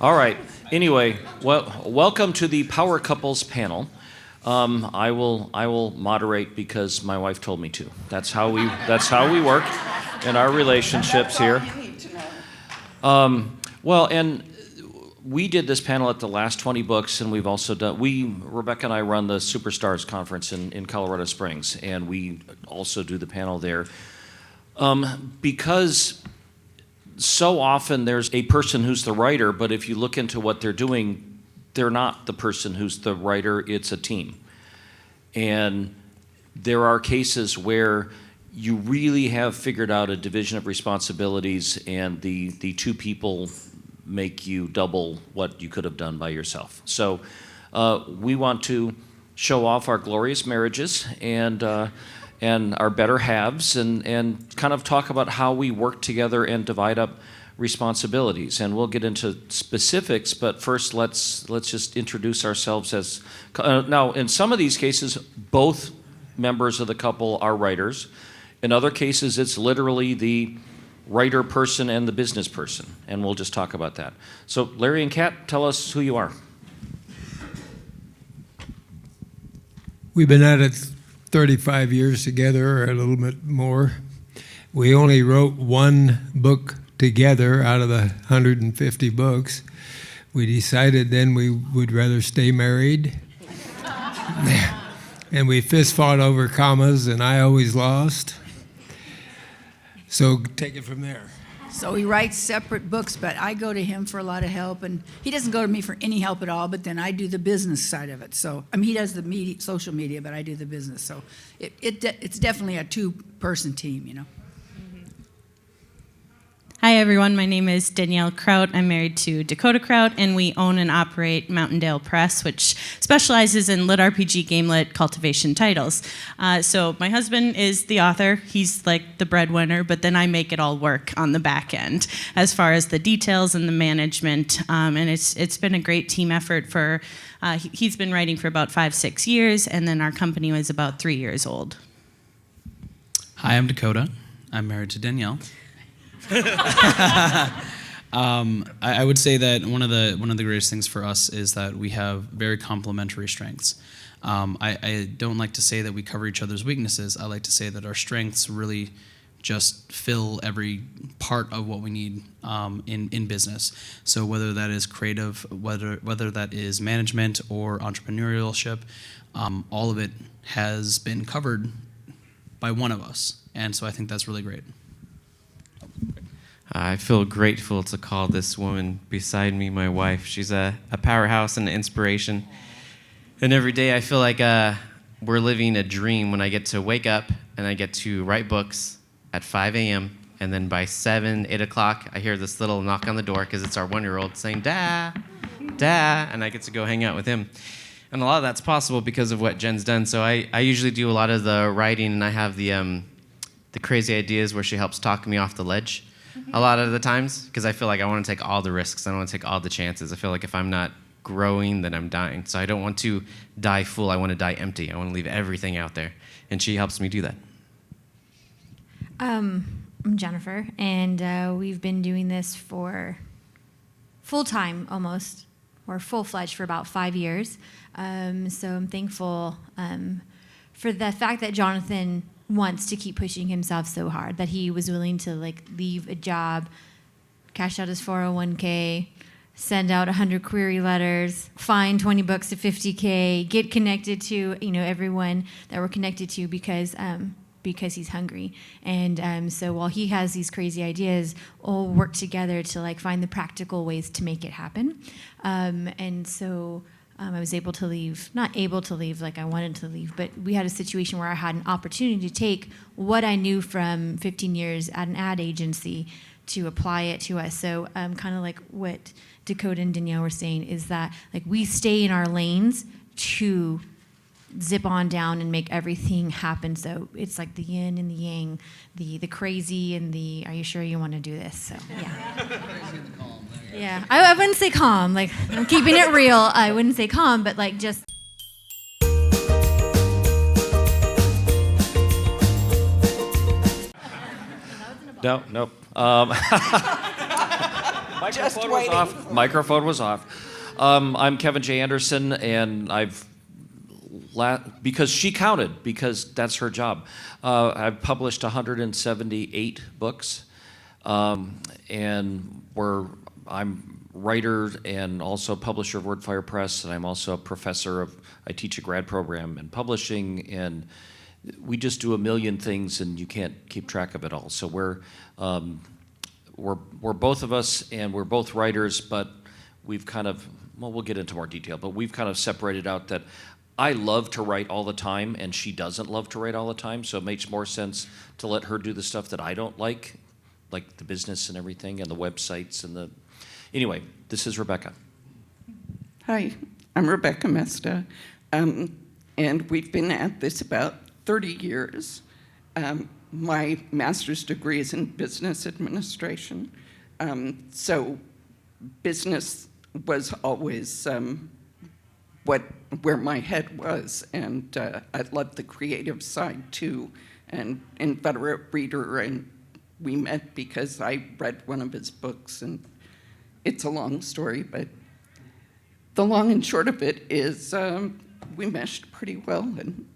All right. Anyway, welcome to the Power Couples panel. I will moderate because my wife told me to. That's how we work in our relationships here. Well, and we did this panel at the last 20 Books, and we've also done. Rebecca and I run the Superstars Conference in Colorado Springs, and we also do the panel there because so often there's a person who's the writer, but if you look into what they're doing, they're not the person who's the writer, it's a team. And there are cases where you really have figured out a division of responsibilities and the two people make you double what you could have done by yourself. So we want to show off our glorious marriages and our better halves and kind of talk about how we work together and divide up responsibilities. And we'll get into specifics, but first let's just introduce ourselves as now in some of these cases both members of the couple are writers. In other cases it's literally the writer person and the business person, and we'll just talk about that. So Larry and Kat, tell us who you are. We've been at it 35 years together, or a little bit more. We only wrote one book together out of the 150 books. We decided then we would rather stay married. And we fist fought over commas, and I always lost. So take it from there. So he writes separate books, but I go to him for a lot of help, and he doesn't go to me for any help at all, but then I do the business side of it. So, I mean, he does the media, social media, but I do the business. So it's definitely a two-person team, you know. Hi, everyone. My name is Danielle Kraut. I'm married to Dakota Kraut, and we own and operate Mountaindale Press, which specializes in lit RPG, game lit cultivation titles. So my husband is the author. He's like the breadwinner, but then I make it all work on the back end as far as the details and the management. And it's been a great team effort for, he's been writing for about 5-6 years, and then our company was about 3 years old. Hi, I'm Dakota. I'm married to Danielle. I would say that one of the greatest things for us is that we have very complementary strengths. I don't like to say that we cover each other's weaknesses. I like to say that our strengths really just fill every part of what we need in business. So whether that is creative, whether that is management or entrepreneurship, all of it has been covered by one of us. And so I think that's really great. I feel grateful to call this woman beside me my wife. She's a powerhouse and an inspiration. And every day I feel like we're living a dream when I get to wake up and I get to write books at 5 a.m. And then by 7, 8 o'clock, I hear this little knock on the door because it's our 1-year-old saying, "Dad, Dad," and I get to go hang out with him. And a lot of that's possible because of what Jen's done. So I usually do a lot of the writing, and I have the crazy ideas where she helps talk me off the ledge. A lot of the times, because I feel like I want to take all the risks. I don't want to take all the chances. I feel like if I'm not growing, then I'm dying. So I don't want to die full. I want to die empty. I want to leave everything out there. And she helps me do that. I'm Jynafer, and we've been doing this for full-time almost, or full-fledged for about 5 years. So I'm thankful for the fact that Jonathan wants to keep pushing himself so hard, that he was willing to leave a job, cash out his 401k, send out 100 query letters, find 20 books to 50K, get connected to everyone that we're connected to because he's hungry. And so while he has these crazy ideas, we'll work together to find the practical ways to make it happen. And so I was able to leave, not able to leave like I wanted to leave, but we had a situation where I had an opportunity to take what I knew from 15 years at an ad agency to apply it to us. So kind of like what Dakota and Danielle were saying is that we stay in our lanes to zip on down and make everything happen. So it's like the yin and the yang, the crazy and the, are you sure you want to do this? So yeah. Yeah, I wouldn't say calm. I'm keeping it real. I wouldn't say calm, but just. No. Microphone was waiting. off. Microphone was off. I'm Kevin J. Anderson, and because she counted, because that's her job. I've published 178 books, and I'm writer and also publisher of Wordfire Press, and I'm also a professor I teach a grad program in publishing, and we just do a million things, and you can't keep track of it all. So we're both of us, and we're both writers, but we've kind of, well, we'll get into more detail, but we've kind of separated out that I love to write all the time, and she doesn't love to write all the time, so it makes more sense to let her do the stuff that I don't like the business and everything, and the websites and Anyway, this is Rebecca. Hi, I'm Rebecca Mesta, and we've been at this about 30 years. My master's degree is in business administration, so business was always where my head was, and I loved the creative side too. And inveterate reader, and we met because I read one of his books, and it's a long story, but the long and short of it is we meshed pretty well and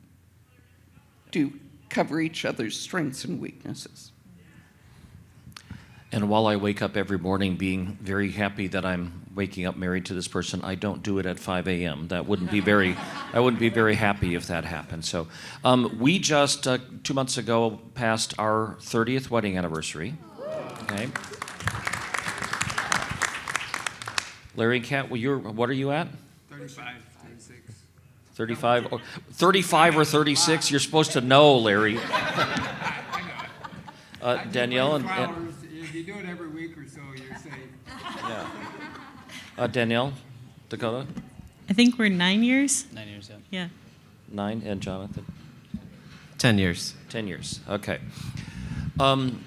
do cover each other's strengths and weaknesses. And while I wake up every morning being very happy that I'm waking up married to this person, I don't do it at 5 a.m. I wouldn't be very happy if that happened. So we just 2 months ago passed our 30th wedding anniversary. Okay. Larry and Kat, what are you at? 35, 36. 35 or 35 or 36? You're supposed to know, Larry. Danielle and If you do it every week or so, you're safe. yeah. Danielle Dakota, I think we're 9 years. 9 years, yeah. Yeah. 9, and Jonathan 10 years. 10 years. Okay. I'm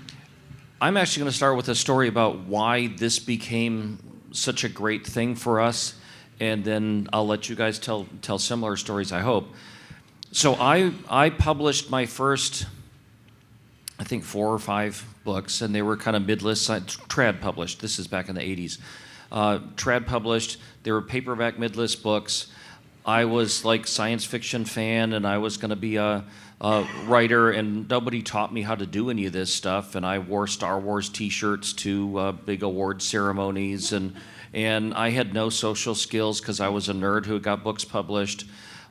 actually going to start with a story about why this became such a great thing for us, and then I'll let you guys tell similar stories, I hope. So I published my first, I think, 4 or 5 books, and they were kind of mid-list. Trad published. This is back in the 80s. Trad published. They were paperback mid-list books. I was like science fiction fan, and I was going to be a writer, and nobody taught me how to do any of this stuff. And I wore Star Wars T-shirts to big award ceremonies, and I had no social skills because I was a nerd who got books published.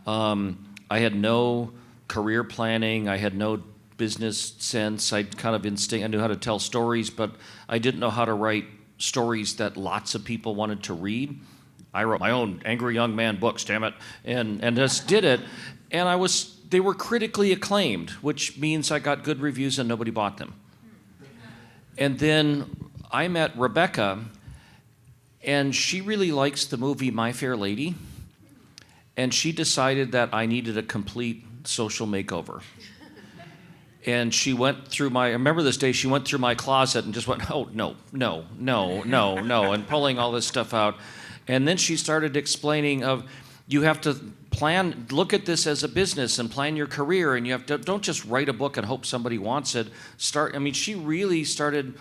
I had no career planning. I had no business sense. I kind of I knew how to tell stories, but I didn't know how to write stories that lots of people wanted to read. I wrote my own Angry Young Man books, damn it, and just did it. And they were critically acclaimed, which means I got good reviews and nobody bought them. And then I met Rebecca, and she really likes the movie My Fair Lady, and she decided that I needed a complete social makeover. And she went through I remember this day, she went through my closet and just went, oh, no, and pulling all this stuff out. And then she started explaining you have to look at this as a business and plan your career, and you have to, don't just write a book and hope somebody wants it. She really started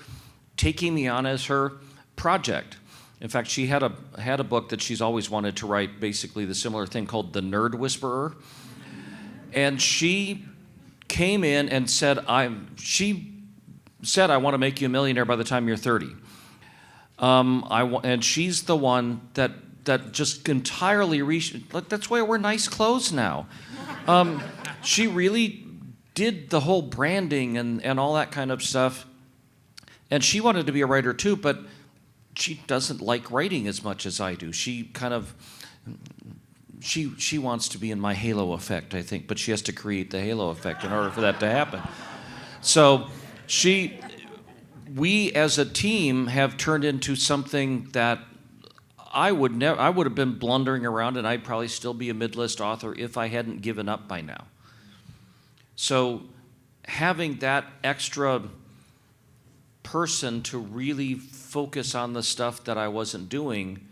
taking me on as her project. In fact, she had a book that she's always wanted to write, basically the similar thing called The Nerd Whisperer. And she came in and said, I want to make you a millionaire by the time you're 30. And she's the one that just entirely that's why I wear nice clothes now. She really did the whole branding and all that kind of stuff. And she wanted to be a writer too, but she doesn't like writing as much as I do. She wants to be in my halo effect, I think, but she has to create the halo effect in order for that to happen. So we as a team have turned into something that I would have been blundering around, and I'd probably still be a mid-list author if I hadn't given up by now. So having that extra person to really focus on the stuff that I wasn't doing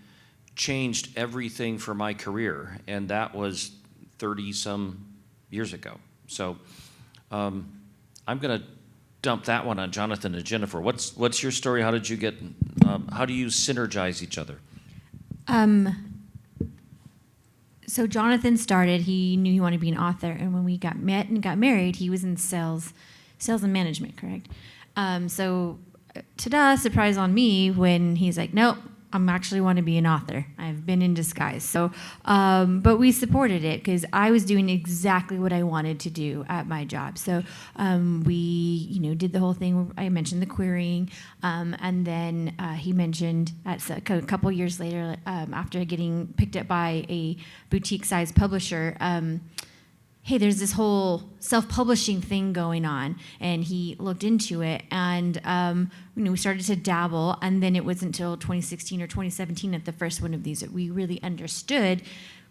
changed everything for my career, and that was 30-some years ago. So I'm going to dump that one on Jonathan and Jynafer. What's your story? How did you get how do you synergize each other? So Jonathan started, he knew he wanted to be an author, and when we got met and got married, he was in sales and management, correct? So ta-da, surprise on me when he's like, nope, I'm actually want to be an author. I've been in disguise. So, but we supported it because I was doing exactly what I wanted to do at my job. So we, did the whole thing. I mentioned the querying, and then he mentioned a couple years later, after getting picked up by a boutique-sized publisher, hey, there's this whole self-publishing thing going on, and he looked into it, and we started to dabble, and then it wasn't until 2016 or 2017 at the first one of these that we really understood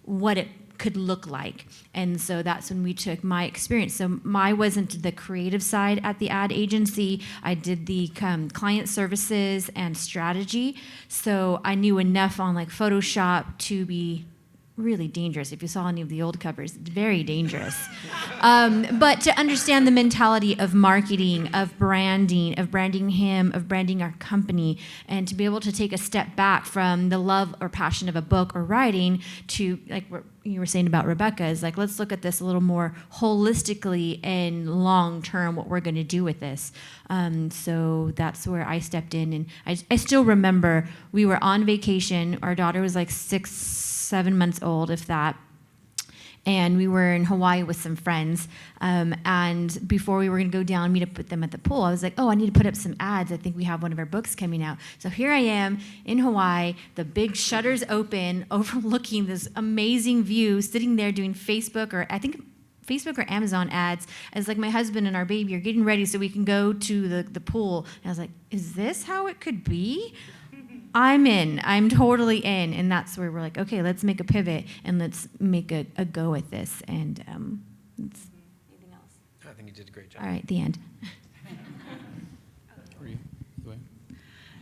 what it could look like. And so that's when we took my experience. So I wasn't the creative side at the ad agency. I did the client services and strategy. So I knew enough on like Photoshop to be really dangerous. If you saw any of the old covers, it's very dangerous. But to understand the mentality of marketing, of branding him, of branding our company, and to be able to take a step back from the love or passion of a book or writing to, like what you were saying about Rebecca, is like, let's look at this a little more holistically and long term, what we're going to do with this. So that's where I stepped in. And I still remember we were on vacation. Our daughter was like 7 months old, if that. And we were in Hawaii with some friends. And before we were going to go down, meet up with them at the pool, I was like, oh, I need to put up some ads. I think we have one of our books coming out. So here I am in Hawaii, the big shutters open, overlooking this amazing view, sitting there doing Facebook or Amazon ads as like my husband and our baby are getting ready so we can go to the pool. And I was like, is this how it could be? I'm in. I'm totally in. And that's where we're like, okay, let's make a pivot and let's make a go at this. And anything else? I think you did a great job. All right, the end.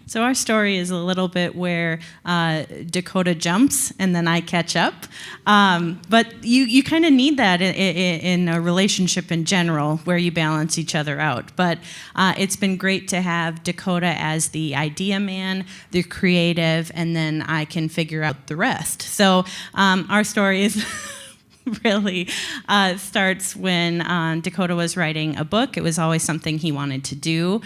So our story is a little bit where Dakota jumps and then I catch up. But you kind of need that in a relationship in general where you balance each other out. But it's been great to have Dakota as the idea man, the creative, and then I can figure out the rest. So our story is... really starts when Dakota was writing a book. It was always something he wanted to do.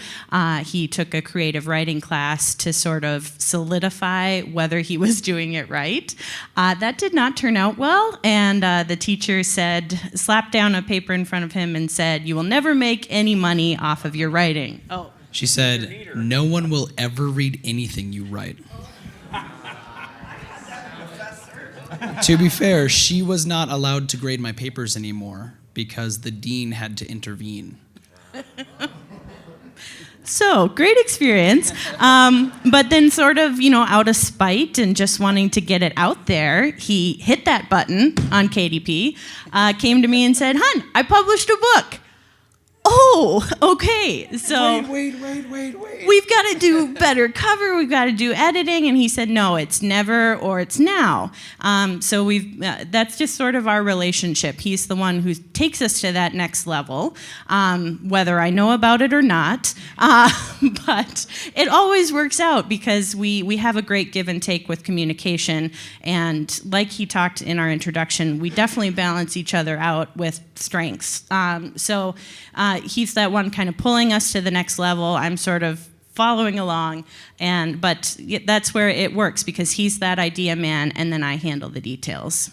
He took a creative writing class to sort of solidify whether he was doing it right. That did not turn out well, and the teacher slapped down a paper in front of him and said, "You will never make any money off of your writing." Oh. She said, "No one will ever read anything you write." To be fair, she was not allowed to grade my papers anymore because the dean had to intervene. So, great experience. But then sort of, out of spite and just wanting to get it out there, he hit that button on KDP, came to me and said, "Hun, I published a book." Oh, okay. So Wait. we've got to do better cover. We've got to do editing. And he said, no, it's never or it's now. So that's just sort of our relationship. He's the one who takes us to that next level, whether I know about it or not. But it always works out because we have a great give and take with communication. And like he talked in our introduction, we definitely balance each other out with strengths. So he's that one kind of pulling us to the next level. I'm sort of following along, but that's where it works because he's that idea man, and then I handle the details.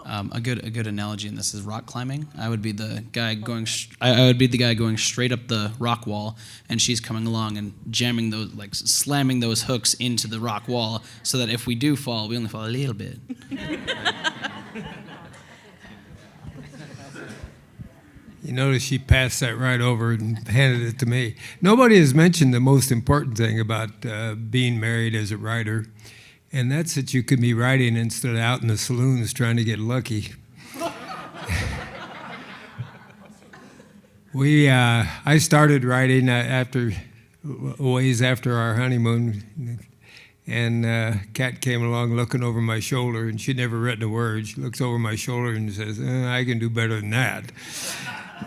A good analogy in this is rock climbing. I would be the guy going. I would be the guy going straight up the rock wall, and she's coming along and jamming those, like slamming those hooks into the rock wall, so that if we do fall, we only fall a little bit. You notice she passed that right over and handed it to me. Nobody has mentioned the most important thing about being married as a writer, and that's that you can be writing instead of out in the saloons trying to get lucky. I started writing ways after our honeymoon, and Kat came along looking over my shoulder, and she'd never written a word. She looks over my shoulder and says, "I can do better than that."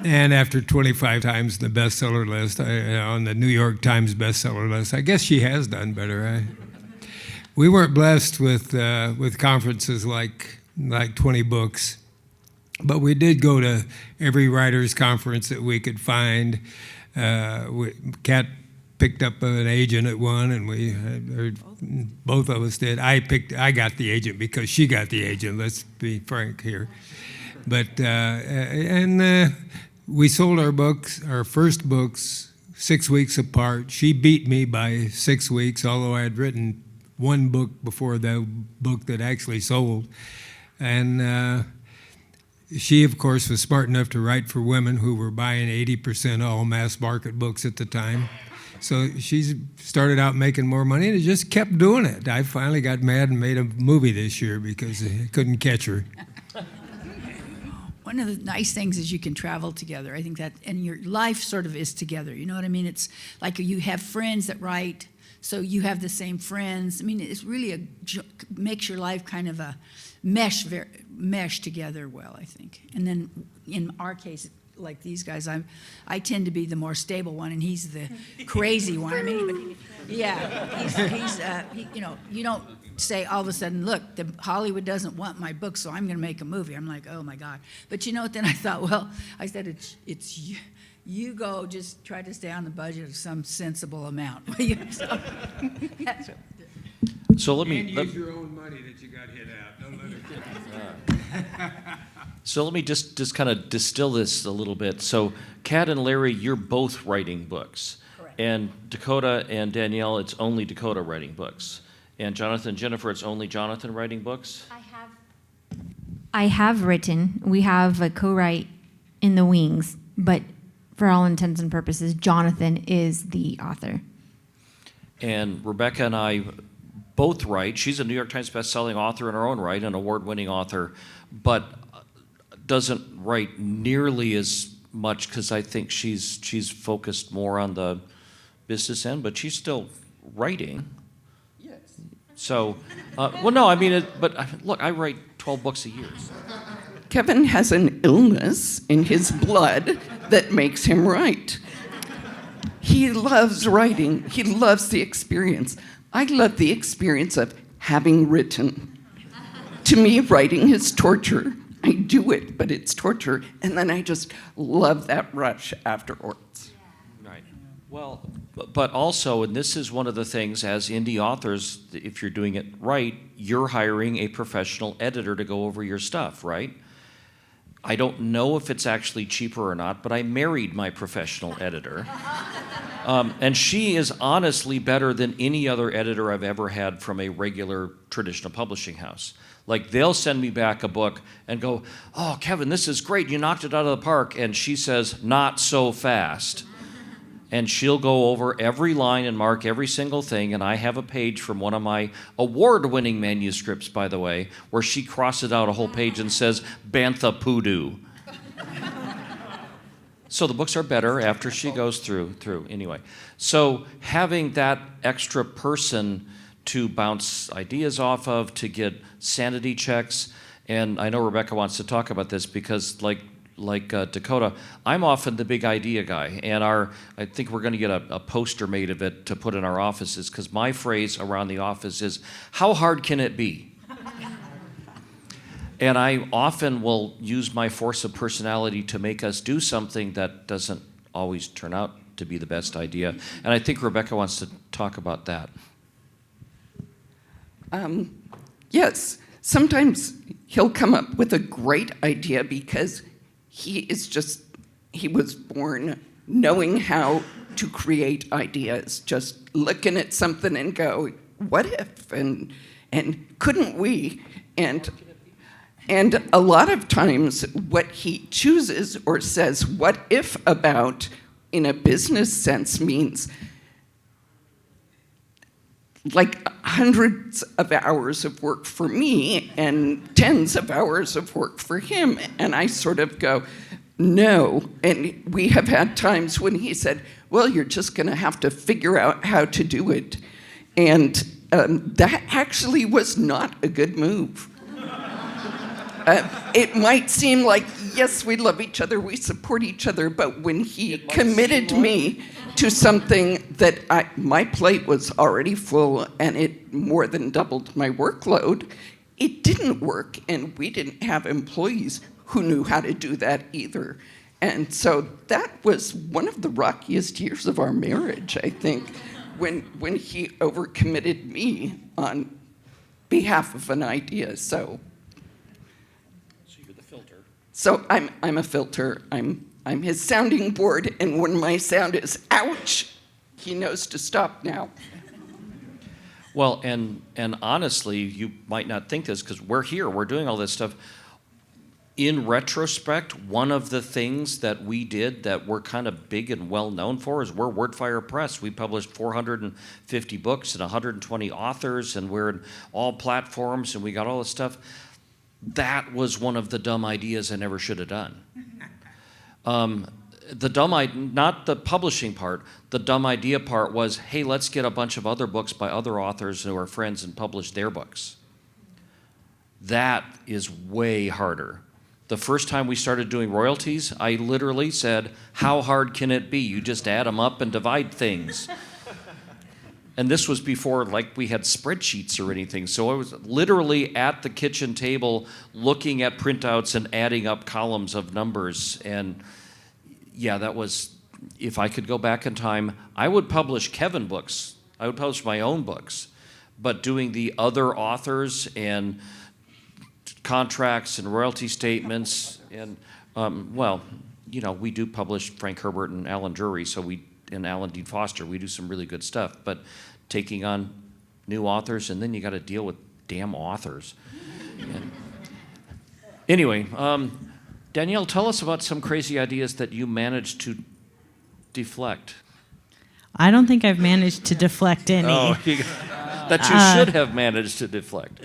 And after 25 times the bestseller list, on the New York Times bestseller list, I guess she has done better. We weren't blessed with conferences like 20 Books, but we did go to every writer's conference that we could find. Kat picked up an agent at one, and both of us did. I got the agent because she got the agent. Let's be frank here. But we sold our first books 6 weeks apart. She beat me by 6 weeks, although I had written one book before the book that actually sold. And she, of course, was smart enough to write for women who were buying 80% all mass market books at the time. So she started out making more money and just kept doing it. I finally got mad and made a movie this year because I couldn't catch her. One of the nice things is you can travel together. I think that, and your life sort of is together. You know what I mean? It's like you have friends that write, so you have the same friends. I mean, it's really makes your life kind of a mesh together well, I think. And then in our case, like these guys, I tend to be the more stable one, and he's the crazy one. I mean, you don't say all of a sudden, look, Hollywood doesn't want my book, so I'm going to make a movie. I'm like, oh my God. But then I thought, well, I said, it's you. You go, just try to stay on the budget of some sensible amount. So let me use your own money that you got hit out. Don't let it So let me just kind of distill this a little bit. So Kat and Larry, you're both writing books. Correct. And Dakota and Danielle, it's only Dakota writing books. And Jonathan and Jynafer, it's only Jonathan writing books? I have written. We have a co-write in the wings, but for all intents and purposes, Jonathan is the author. And Rebecca and I both write. She's a New York Times bestselling author in her own right, an award-winning author, but doesn't write nearly as much because I think she's focused more on the business end, but she's still writing. Yes. So, well, no, I mean, look, I write 12 books a year. Kevin has an illness in his blood that makes him write. He loves writing. He loves the experience. I love the experience of having written. To me, writing is torture. I do it, but it's torture. And then I just love that rush afterwards. Right. Well, but also, and this is one of the things as indie authors, if you're doing it right, you're hiring a professional editor to go over your stuff, right? I don't know if it's actually cheaper or not, but I married my professional editor. And she is honestly better than any other editor I've ever had from a regular traditional publishing house. Like, they'll send me back a book and go, oh, Kevin, this is great. You knocked it out of the park. And she says, not so fast. And she'll go over every line and mark every single thing. And I have a page from one of my award-winning manuscripts, by the way, where she crosses out a whole page and says, Bantha Poodoo. So the books are better after she goes through. Anyway, so having that extra person to bounce ideas off of, to get sanity checks, and I know Rebecca wants to talk about this because, like Dakota, I'm often the big idea guy, and I think we're going to get a poster made of it to put in our offices, because my phrase around the office is, how hard can it be? And I often will use my force of personality to make us do something that doesn't always turn out to be the best idea. And I think Rebecca wants to talk about that. Yes, sometimes he'll come up with a great idea because he was born knowing how to create ideas, just looking at something and go, what if? And couldn't we? And a lot of times what he chooses or says what if about in a business sense means like hundreds of hours of work for me and tens of hours of work for him. And I sort of go, no. And we have had times when he said, well, you're just going to have to figure out how to do it. And that actually was not a good move. It might seem like, yes, we love each other, we support each other, but when he committed me to something that my plate was already full and it more than doubled my workload, it didn't work, and we didn't have employees who knew how to do that either. And so that was one of the rockiest years of our marriage, I think, when he overcommitted me on behalf of an idea. So you're the filter. So I'm a filter. I'm his sounding board, and when my sound is ouch, he knows to stop now. Well, and honestly, you might not think this because we're here, we're doing all this stuff. In retrospect, one of the things that we did that we're kind of big and well known for is we're Wordfire Press. We published 450 books and 120 authors, and we're in all platforms, and we got all this stuff. That was one of the dumb ideas I never should have done. Not the publishing part, the dumb idea part was, hey, let's get a bunch of other books by other authors who are friends and publish their books. That is way harder. The first time we started doing royalties, I literally said, how hard can it be? You just add them up and divide things. And this was before we had spreadsheets or anything. So I was literally at the kitchen table looking at printouts and adding up columns of numbers. And yeah, that was, if I could go back in time, I would publish Kevin books. I would publish my own books. But doing the other authors and contracts and royalty statements, and we do publish Frank Herbert and Alan Drury, and Alan Dean Foster. We do some really good stuff, but taking on new authors, and then you got to deal with damn authors. Anyway, Danielle, tell us about some crazy ideas that you managed to deflect. I don't think I've managed to deflect any. That you should have managed to deflect.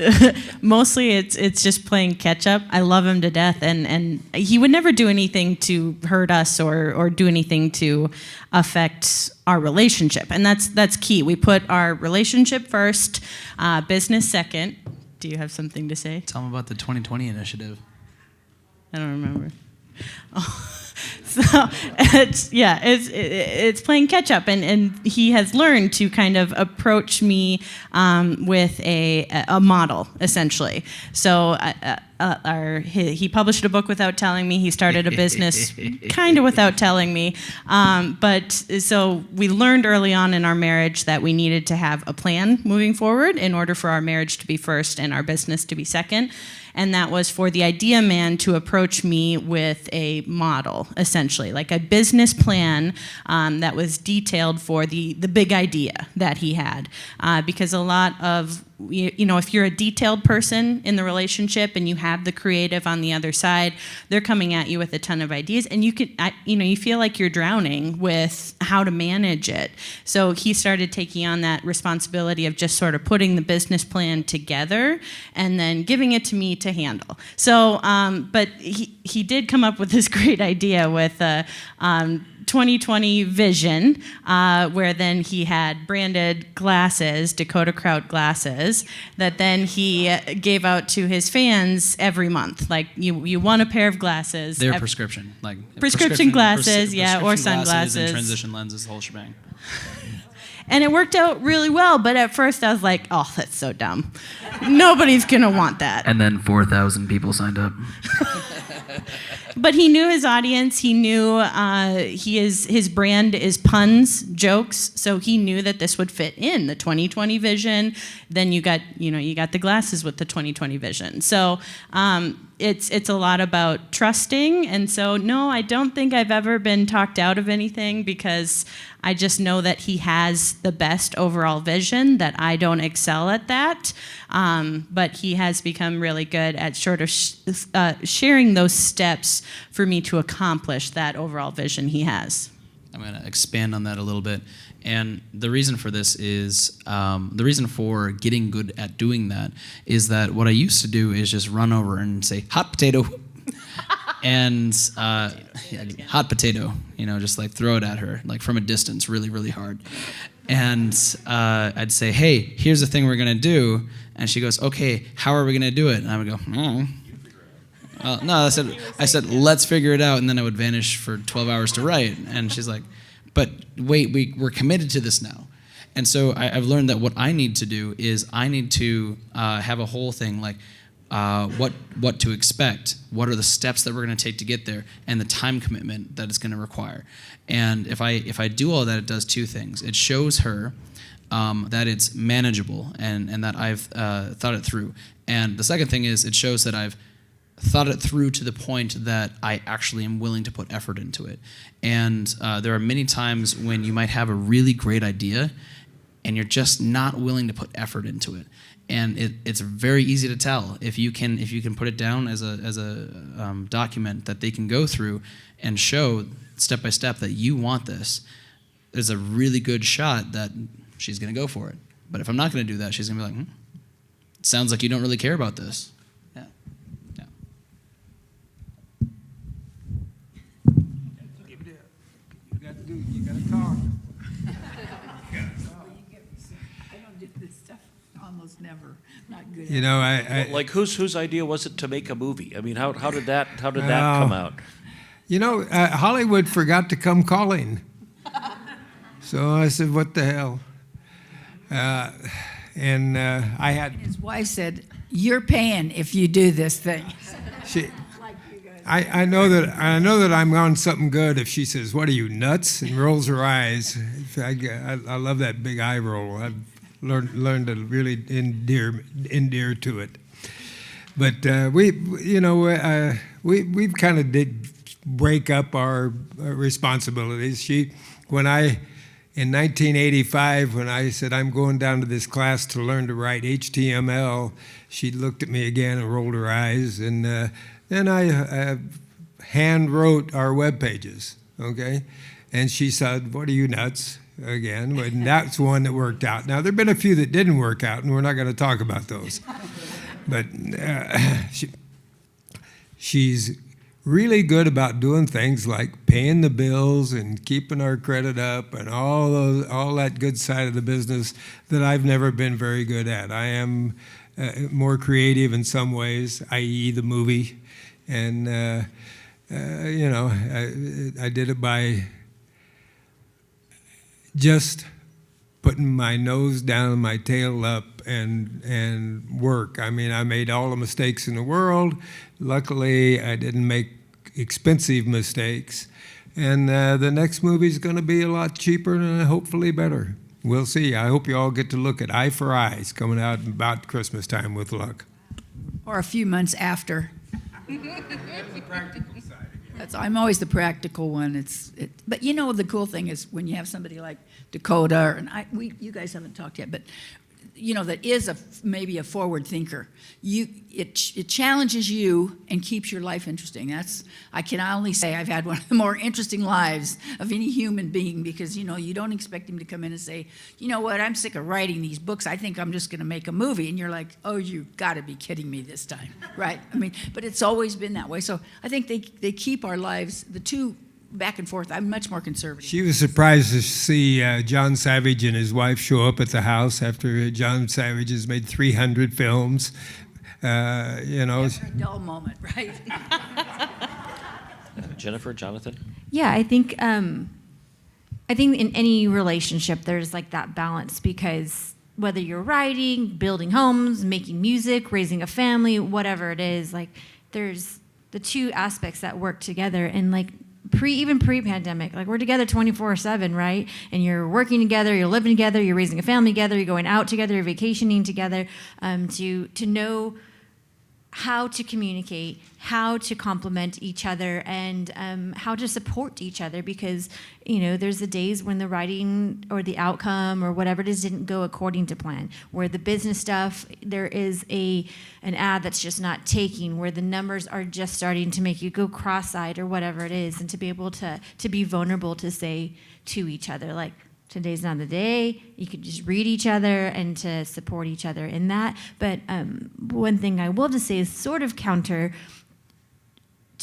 Mostly it's just playing catch up. I love him to death, and he would never do anything to hurt us or do anything to affect our relationship. And that's key. We put our relationship first, business second. Do you have something to say? Tell them about the 2020 initiative. I don't remember. Oh. So it's playing catch up, and he has learned to kind of approach me with a model, essentially. So he published a book without telling me. He started a business kind of without telling me. But so we learned early on in our marriage that we needed to have a plan moving forward in order for our marriage to be first and our business to be second. And that was for the idea man to approach me with a model, essentially, like a business plan that was detailed for the big idea that he had. Because a lot of, if you're a detailed person in the relationship and you have the creative on the other side, they're coming at you with a ton of ideas, and you feel like you're drowning with how to manage it. So he started taking on that responsibility of just sort of putting the business plan together and then giving it to me to handle. So, but he did come up with this great idea with 2020 vision, where then he had branded glasses, Dakota Kraut glasses, that then he gave out to his fans every month. Like, you won a pair of glasses. They're prescription, like prescription glasses, or sunglasses. And transition lenses, the whole shebang. And it worked out really well, but at first I was like, oh, that's so dumb. Nobody's going to want that. And then 4,000 people signed up. But he knew his audience. He knew his brand is puns, jokes. So he knew that this would fit in the 2020 vision. Then you got the glasses with the 2020 vision. So it's a lot about trusting. And so no, I don't think I've ever been talked out of anything, because I just know that he has the best overall vision, that I don't excel at that. But he has become really good at sort of sharing those steps for me to accomplish that overall vision he has. I'm going to expand on that a little bit. And the reason for this is, the reason for getting good at doing that is that what I used to do is just run over and say, hot potato. And hot potato, just like throw it at her, like from a distance, really, really hard. And I'd say, hey, here's the thing we're going to do. And she goes, okay, how are we going to do it? And I would go, No, I said, let's figure it out, and then I would vanish for 12 hours to write. And she's like, but wait, we're committed to this now. And so I've learned that what I need to do is I need to have a whole thing like what to expect, what are the steps that we're going to take to get there, and the time commitment that it's going to require. And if I do all that, it does two things. It shows her that it's manageable and that I've thought it through. And the second thing is it shows that I've thought it through to the point that I actually am willing to put effort into it. And there are many times when you might have a really great idea and you're just not willing to put effort into it. And it's very easy to tell if you can put it down as a document that they can go through and show step by step that you want this. There's a really good shot that she's going to go for it. But if I'm not going to do that, she's going to be like, it sounds like you don't really care about this. Yeah. Yeah. You got to talk. I don't do this stuff almost never. Not good. You know, I Like whose idea was it to make a movie? I mean, how did that come out? you know, Hollywood forgot to come calling. So I said, what the hell? And I had His wife said, "You're paying if you do this thing." she. I know that I'm on something good if she says, "What are you, nuts?" and rolls her eyes. I love that big eye roll. I've learned to really endear to it. But we've kind of did break up our responsibilities. In 1985, when I said I'm going down to this class to learn to write HTML, she looked at me again and rolled her eyes, and then I hand wrote our web pages, okay? And she said, "What are you, nuts?" again, and that's one that worked out. Now, there have been a few that didn't work out, and we're not going to talk about those. But she's really good about doing things like paying the bills and keeping our credit up and all that good side of the business that I've never been very good at. I am more creative in some ways, i.e. the movie. And, I did it by just putting my nose down and my tail up and work. I mean, I made all the mistakes in the world. Luckily, I didn't make expensive mistakes. And the next movie is going to be a lot cheaper and hopefully better. We'll see. I hope you all get to look at Eye for Eyes coming out about Christmas time with luck. Or a few months after. That's the practical side. I'm always the practical one. But the cool thing is when you have somebody like Dakota, you guys haven't talked yet, but that is maybe a forward thinker. It challenges you and keeps your life interesting. I can only say I've had one of the more interesting lives of any human being because you don't expect him to come in and say, "You know what? I'm sick of writing these books. I think I'm just going to make a movie." And you're like, "Oh, you've got to be kidding me this time," right? I mean, but it's always been that way. So I think they keep our lives, the two, back and forth. I'm much more conservative. She was surprised to see John Savage and his wife show up at the house after John Savage has made 300 films. Never a dull moment, right? Jynafer, Jonathan? Yeah, I think in any relationship there's like that balance because whether you're writing, building homes, making music, raising a family, whatever it is, like there's the two aspects that work together. And like even pre-pandemic, like we're together 24/7, right? And you're working together, you're living together, you're raising a family together, you're going out together, you're vacationing together, to know how to communicate, how to complement each other, and how to support each other because, there's the days when the writing or the outcome or whatever it is didn't go according to plan, where the business stuff, there is an ad that's just not taking, where the numbers are just starting to make you go cross-eyed or whatever it is, and to be able to be vulnerable to say to each other, like, today's not the day. You could just read each other and to support each other in that. But one thing I will just say is sort of counter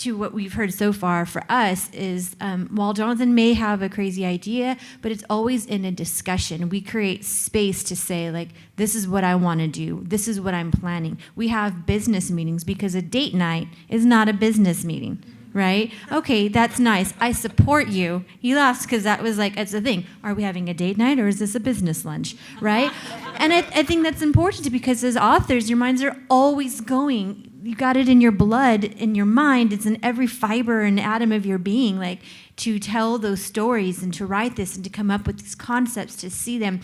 to what we've heard so far for us is while Jonathan may have a crazy idea, but it's always in a discussion. We create space to say, like, this is what I want to do. This is what I'm planning. We have business meetings because a date night is not a business meeting, right? Okay, that's nice. I support you. He laughs because that was like, it's a thing. Are we having a date night or is this a business lunch, right? And I think that's important because as authors, your minds are always going. You got it in your blood, in your mind. It's in every fiber and atom of your being, like to tell those stories and to write this and to come up with these concepts, to see them,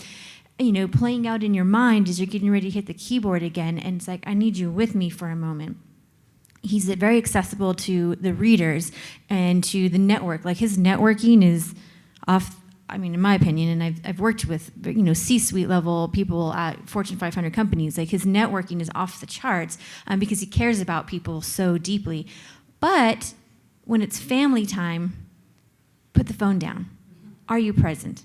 playing out in your mind as you're getting ready to hit the keyboard again. And it's like, I need you with me for a moment. He's very accessible to the readers and to the network. Like his networking is off. I mean, in my opinion, and I've worked with C-suite level people at Fortune 500 companies. Like his networking is off the charts because he cares about people so deeply. But when it's family time, put the phone down. Are you present?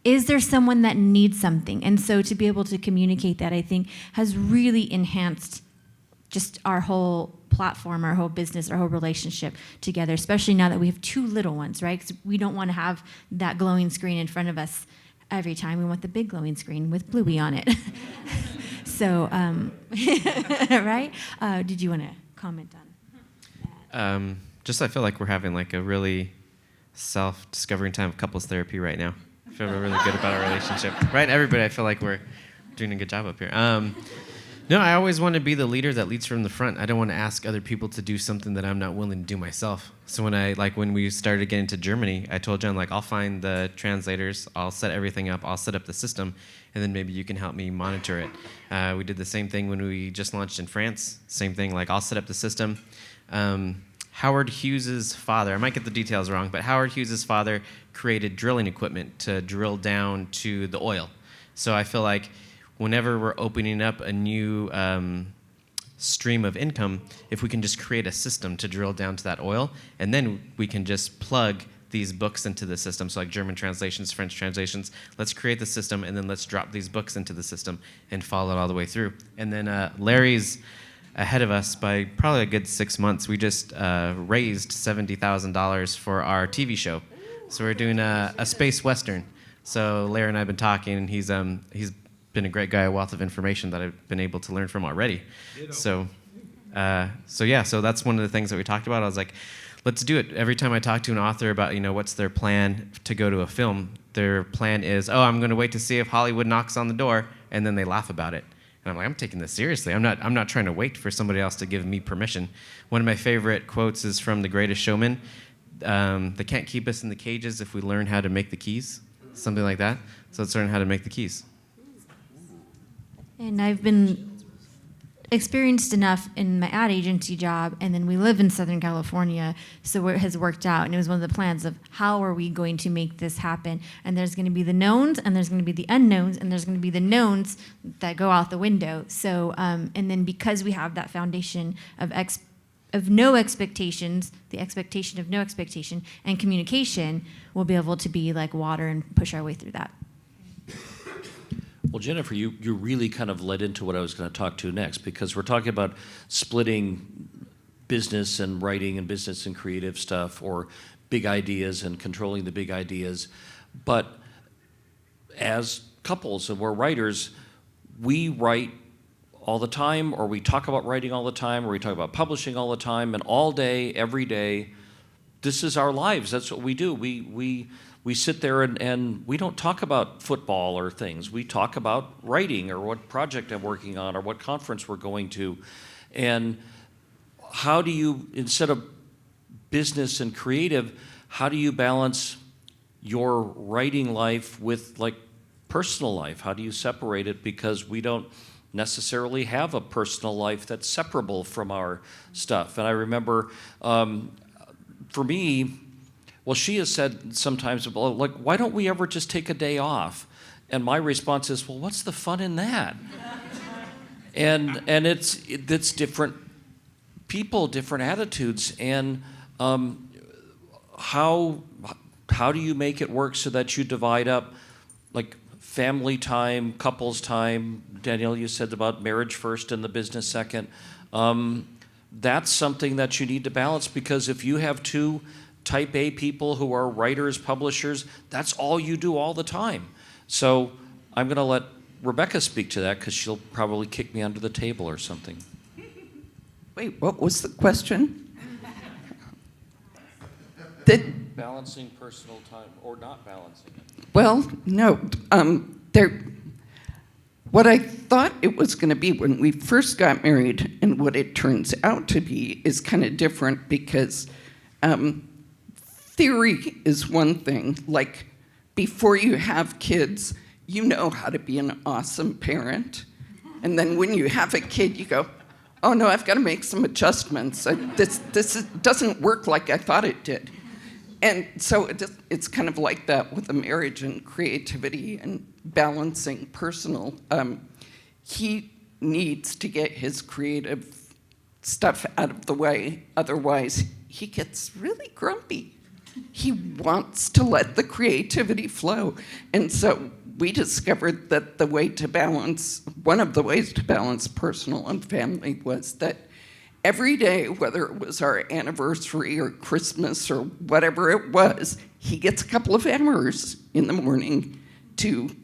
Is there someone that needs something? And so to be able to communicate that, I think, has really enhanced just our whole platform, our whole business, our whole relationship together, especially now that we have two little ones, right? Because we don't want to have that glowing screen in front of us every time. We want the big glowing screen with Bluey on it. So, right? Did you want to comment on Just I feel like we're having like a really self-discovering time of couples therapy right now. I feel really good about our relationship. Right? Everybody, I feel like we're doing a good job up here. No, I always want to be the leader that leads from the front. I don't want to ask other people to do something that I'm not willing to do myself. So when we started getting to Germany, I told John, I'll find the translators, I'll set everything up, I'll set up the system, and then maybe you can help me monitor it. We did the same thing when we just launched in France. Same thing, I'll set up the system. Howard Hughes's father, I might get the details wrong, but Howard Hughes's father created drilling equipment to drill down to the oil. So I feel like whenever we're opening up a new stream of income, if we can just create a system to drill down to that oil, and then we can just plug these books into the system, so like German translations, French translations, let's create the system, and then let's drop these books into the system and follow it all the way through. And then Larry's ahead of us by probably a good 6 months. We just raised $70,000 for our TV show. So we're doing a space western. So Larry and I have been talking, and he's been a great guy, a wealth of information that I've been able to learn from already. So that's one of the things that we talked about. I was like, let's do it. Every time I talk to an author about, what's their plan to go to a film, their plan is, I'm going to wait to see if Hollywood knocks on the door, and then they laugh about it. And I'm like, I'm taking this seriously. I'm not trying to wait for somebody else to give me permission. One of my favorite quotes is from The Greatest Showman. They can't keep us in the cages if we learn how to make the keys. Something like that. So let's learn how to make the keys. And I've been experienced enough in my ad agency job, and then we live in Southern California, so it has worked out. And it was one of the plans of how are we going to make this happen? And there's going to be the knowns, and there's going to be the unknowns, and there's going to be the knowns that go out the window. So, and then because we have that foundation of no expectations, the expectation of no expectation, and communication, we'll be able to be like water and push our way through that. Well, Jynafer, you really kind of led into what I was going to talk to next, because we're talking about splitting business and writing and business and creative stuff, or big ideas and controlling the big ideas. But as couples, and we're writers, we write all the time, or we talk about writing all the time, or we talk about publishing all the time, and all day, every day, this is our lives. That's what we do. We sit there and we don't talk about football or things. We talk about writing, or what project I'm working on, or what conference we're going to. And how do you, instead of business and creative, how do you balance your writing life with personal life? How do you separate it? Because we don't necessarily have a personal life that's separable from our stuff. And I remember, for me, well, she has said sometimes, why don't we ever just take a day off? And my response is, well, what's the fun in that? and it's different people, different attitudes, and how do you make it work so that you divide up family time, couples time? Danielle, you said about marriage first and the business second. that's something that you need to balance, because if you have two type A people who are writers, publishers, that's all you do all the time. So I'm going to let Rebecca speak to that, because she'll probably kick me under the table or something. Wait, what was the question? Balancing personal time or not balancing it. Well, no. What I thought it was going to be when we first got married and what it turns out to be is kind of different, because theory is one thing. Like, before you have kids, you know how to be an awesome parent. And then when you have a kid, you go, oh no, I've got to make some adjustments. Doesn't work like I thought it did. And so it's kind of like that with a marriage and creativity and balancing personal. He needs to get his creative stuff out of the way. Otherwise, he gets really grumpy. He wants to let the creativity flow. And so we discovered that one of the ways to balance personal and family was that every day, whether it was our anniversary or Christmas or whatever it was, he gets a couple of hours in the morning to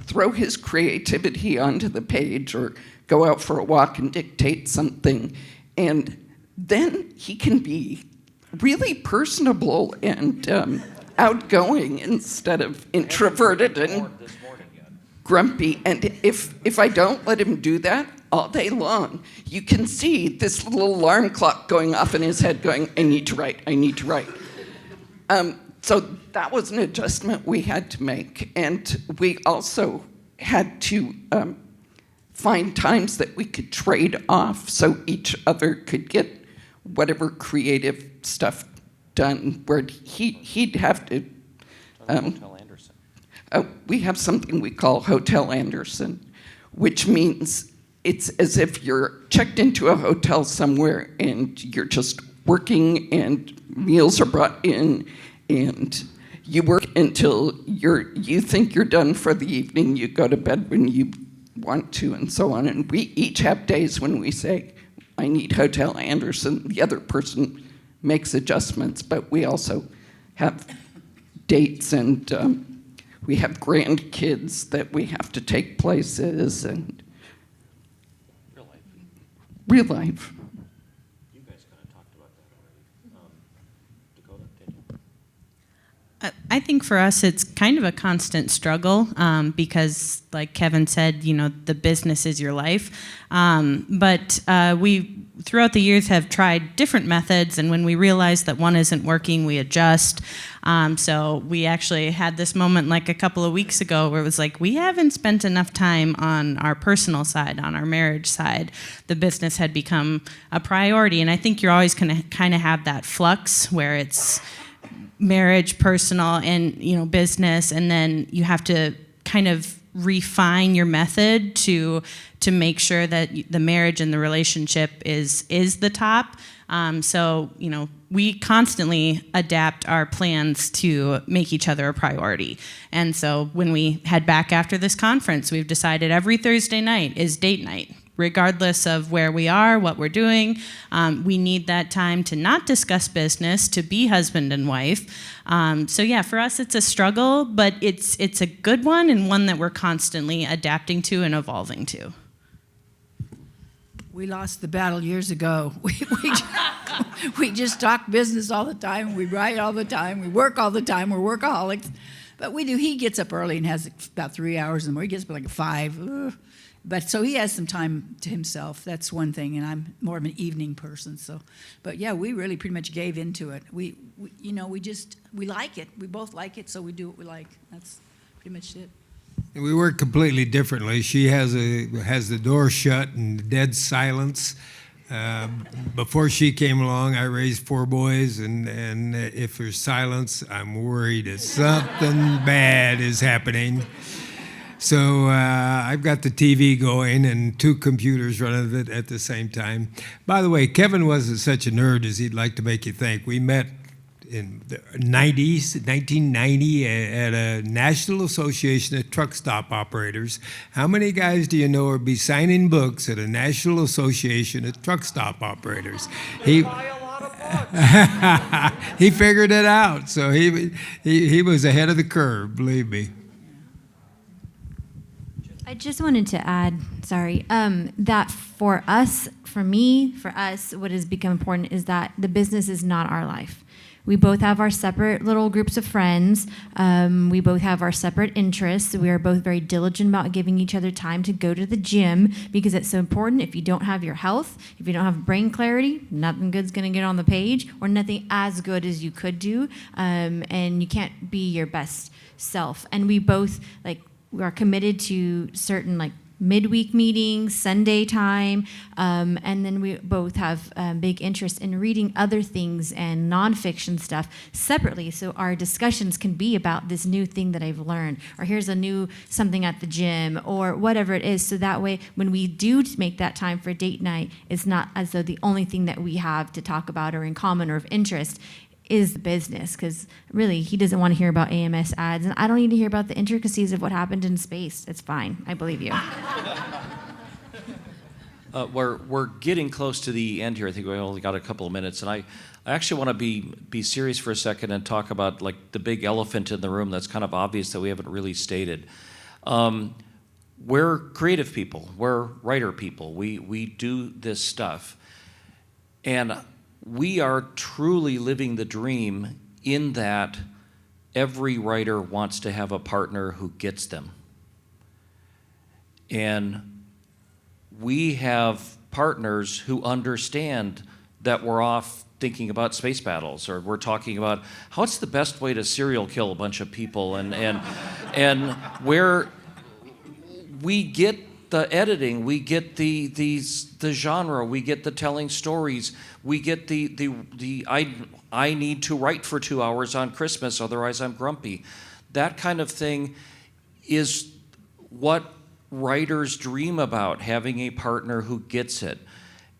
throw his creativity onto the page or go out for a walk and dictate something. And then he can be really personable and outgoing instead of introverted and grumpy. And if I don't let him do that all day long, you can see this little alarm clock going off in his head going, I need to write, I need to write. So that was an adjustment we had to make. And we also had to find times that we could trade off so each other could get whatever creative stuff done, where he'd have to... Hotel Anderson. We have something we call Hotel Anderson, which means it's as if you're checked into a hotel somewhere and you're just working and meals are brought in and you work until you think you're done for the evening. You go to bed when you want to and so on. And we each have days when we say, I need Hotel Anderson. The other person makes adjustments, but we also have dates and we have grandkids that we have to take places and real life. You guys kind of talked about that already. Dakota, Danielle? I think for us, it's kind of a constant struggle because, like Kevin said, the business is your life. But we, throughout the years, have tried different methods, and when we realize that one isn't working, we adjust. So we actually had this moment like a couple of weeks ago where it was like, we haven't spent enough time on our personal side, on our marriage side. The business had become a priority, and I think you're always going to kind of have that flux where it's marriage, personal, and business, and then you have to kind of refine your method to make sure that the marriage and the relationship is the top. So we constantly adapt our plans to make each other a priority. And so when we head back after this conference, we've decided every Thursday night is date night. Regardless of where we are, what we're doing, we need that time to not discuss business, to be husband and wife. So yeah, for us it's a struggle, but it's a good one and one that we're constantly adapting to and evolving to. We lost the battle years ago. We just talk business all the time. We write all the time. We work all the time. We're workaholics. But we do. He gets up early and has about 3 hours in the morning. He gets up like 5. But so he has some time to himself. That's one thing, and I'm more of an evening person. So, but yeah, we really pretty much gave into it. We like it. We both like it, so we do what we like. That's pretty much it. And we work completely differently. She has the door shut and dead silence. Before she came along, I raised 4 boys, and if there's silence, I'm worried that something bad is happening. So I've got the TV going and 2 computers running it at the same time. By the way, Kevin wasn't such a nerd as he'd like to make you think. We met in the 90s, 1990, at a National Association of Truck Stop Operators. How many guys do you know would be signing books at a National Association of Truck Stop Operators? He he figured it out, so he was ahead of the curve, believe me. I just wanted to add, that for us, what has become important is that the business is not our life. We both have our separate little groups of friends. We both have our separate interests. We are both very diligent about giving each other time to go to the gym because it's so important. If you don't have your health, if you don't have brain clarity, nothing good's going to get on the page or nothing as good as you could do. And you can't be your best self. And we both, we are committed to certain midweek meetings, Sunday time, and then we both have big interest in reading other things and nonfiction stuff separately, so our discussions can be about this new thing that I've learned, or here's a new something at the gym, or whatever it is, so that way when we do make that time for date night, it's not as though the only thing that we have to talk about or in common or of interest is the business, because really he doesn't want to hear about AMS ads, and I don't need to hear about the intricacies of what happened in space. It's fine. I believe you. We're getting close to the end here. I think we only got a couple of minutes, and I actually want to be serious for a second and talk about the big elephant in the room that's kind of obvious that we haven't really stated. We're creative people. We're writer people. We do this stuff, and we are truly living the dream in that every writer wants to have a partner who gets them. And we have partners who understand that we're off thinking about space battles, or we're talking about what's the best way to serial kill a bunch of people, and where we get the editing, we get the genre, we get the telling stories, we get the I need to write for 2 hours on Christmas, otherwise I'm grumpy. That kind of thing is what writers dream about, having a partner who gets it.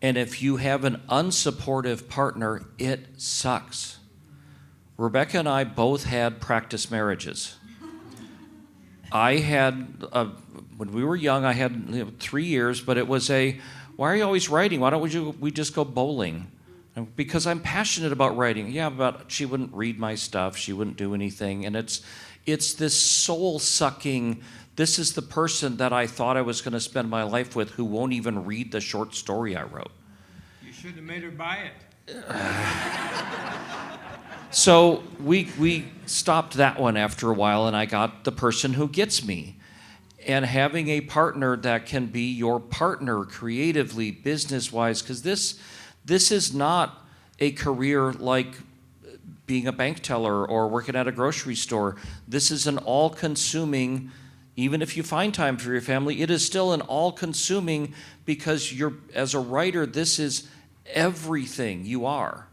And if you have an unsupportive partner, it sucks. Rebecca and I both had practice marriages. I had, when we were young, I had 3 years, but it was why are you always writing? Why don't we just go bowling? Because I'm passionate about writing. Yeah, but she wouldn't read my stuff. She wouldn't do anything. And it's this soul-sucking, this is the person that I thought I was going to spend my life with who won't even read the short story I wrote. You shouldn't have made her buy it. So we stopped that one after a while, and I got the person who gets me. And having a partner that can be your partner creatively, business-wise, because this is not a career like being a bank teller or working at a grocery store. This is an all-consuming, even if you find time for your family, it is still an all-consuming, because as a writer, this is everything you are.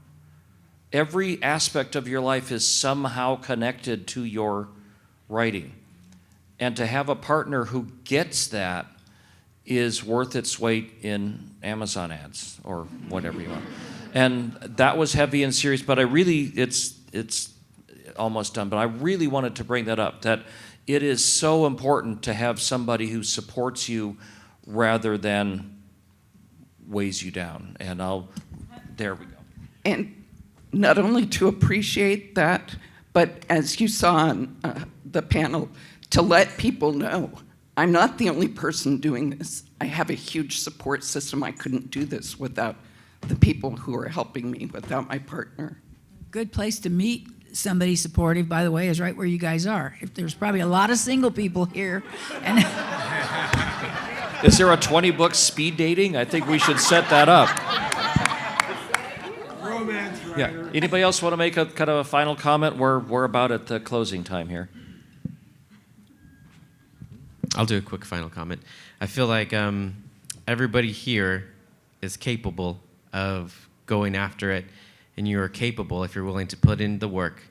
Every aspect of your life is somehow connected to your writing. And to have a partner who gets that is worth its weight in Amazon ads or whatever you want. And that was heavy and serious, but it's almost done, but I really wanted to bring that up, that it is so important to have somebody who supports you rather than weighs you down. And there we go. And not only to appreciate that, but as you saw on the panel, to let people know, I'm not the only person doing this. I have a huge support system. I couldn't do this without the people who are helping me, without my partner. Good place to meet somebody supportive, by the way, is right where you guys are. If there's probably a lot of single people here. And is there a 20-book speed dating? I think we should set that up. Romance writer. Yeah. Anybody else want to make a kind of a final comment? We're about at the closing time here. I'll do a quick final comment. I feel like everybody here is capable of going after it, and you are capable if you're willing to put in the work.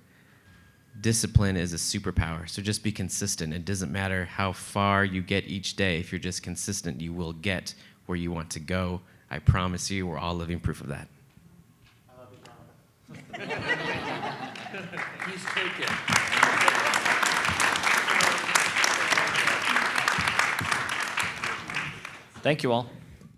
Discipline is a superpower, so just be consistent. It doesn't matter how far you get each day. If you're just consistent, you will get where you want to go. I promise you, we're all living proof of that. I love you, He's taken. Thank you all.